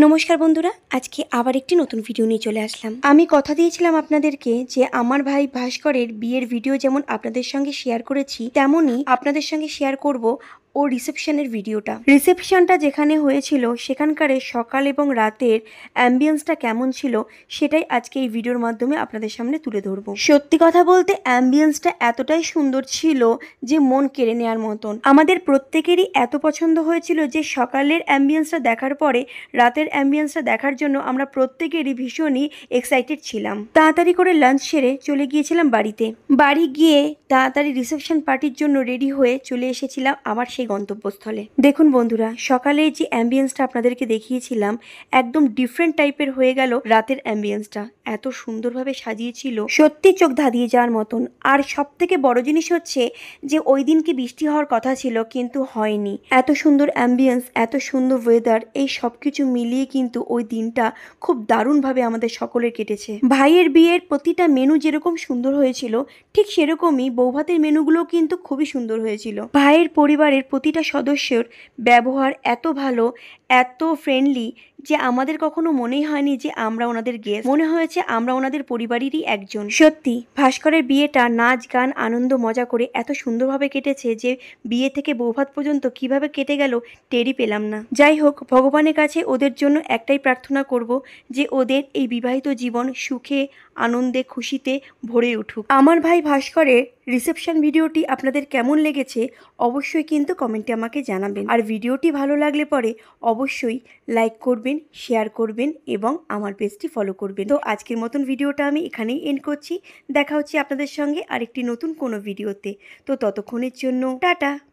নমস্কার বন্ধুরা, আজকে আবার একটি নতুন ভিডিও নিয়ে চলে আসলাম। আমি কথা দিয়েছিলাম আপনাদেরকে যে আমার ভাই ভাস্করের বিয়ের ভিডিও যেমন আপনাদের সঙ্গে শেয়ার করেছি, তেমনই আপনাদের সঙ্গে শেয়ার করব ও রিসেপশনের ভিডিওটা। রিসেপশনটা যেখানে হয়েছিল সেখানকার সকাল এবং রাতের অ্যাম্বিয়েন্সটা কেমন ছিল সেটাই আজকে এই ভিডিওর মাধ্যমে আপনাদের সামনে তুলে ধরবো। সত্যি কথা বলতে অ্যাম্বিয়েন্সটা এতটাই সুন্দর ছিল যে মন কেড়ে নেওয়ার মতন। আমাদের প্রত্যেকেরই এত পছন্দ হয়েছিল যে সকালের অ্যাম্বিয়েন্সটা দেখার পরে রাতের অ্যাম্বিয়েন্সটা দেখার জন্য আমরা প্রত্যেকেরই ভীষণই এক্সাইটেড ছিলাম। তাড়াতাড়ি করে লাঞ্চ সেরে চলে গিয়েছিলাম বাড়িতে। বাড়ি গিয়ে তাড়াতাড়ি রিসেপশন পার্টির জন্য রেডি হয়ে চলে এসেছিলাম আবার সেই গন্তব্যস্থলে। দেখুন বন্ধুরা, সকালে যে অ্যাম্বিয়েন্সটা আপনাদেরকে দেখিয়েছিলাম একদম ডিফারেন্ট টাইপের হয়ে গেল রাতের অ্যাম্বিয়েন্সটা। এত সুন্দরভাবে সাজিয়েছিল, সত্যি চোখ ধাঁধিয়ে যাওয়ার মতন। আর সব থেকে বড় জিনিস হচ্ছে যে ওই দিন কি বৃষ্টি হওয়ার কথা ছিল কিন্তু হয়নি। এত সুন্দর অ্যাম্বিয়েন্স, এত সুন্দর ওয়েদার, এই সব কিছু মিলিয়ে কিন্তু ওই দিনটা খুব দারুণভাবে আমাদের সকলের কেটেছে। ভাইয়ের বিয়ের প্রতিটা মেনু যেরকম সুন্দর হয়েছিল ঠিক সেরকমই বৌভাতের মেনুগুলো কিন্তু খুবই সুন্দর হয়েছিল। ভাইয়ের পরিবারের প্রতিটা সদস্যের ব্যবহার এত ভালো, এত ফ্রেন্ডলি যে আমাদের কখনো মনেই হয়নি যে আমরা ওনাদের গেস্ট, মনে হয়েছে আমরা ওনাদের পরিবারেরই একজন। সত্যি ভাস্করের বিয়েটা নাচ গান আনন্দ মজা করে এত সুন্দরভাবে কেটেছে যে বিয়ে থেকে বৌভাত পর্যন্ত কিভাবে কেটে গেল টেরই পেলাম না। যাই হোক, ভগবানের কাছে ওদের জন্য একটাই প্রার্থনা করব যে ওদের এই বিবাহিত জীবন সুখে আনন্দে খুশিতে ভরে উঠুক। আমার ভাই ভাস্করের রিসেপশন ভিডিওটি আপনাদের কেমন লেগেছে অবশ্যই কিন্তু কমেন্টে আমাকে জানাবেন। আর ভিডিওটি ভালো লাগলে পরে অবশ্যই লাইক করবেন, শেয়ার করবেন এবং আমার পেজটি ফলো করবেন। তো আজকের মতন ভিডিওটা আমি এখানেই এন্ড করছি। দেখা হচ্ছে আপনাদের সঙ্গে আরেকটি নতুন কোনো ভিডিওতে। তো ততক্ষণের জন্য টাটা।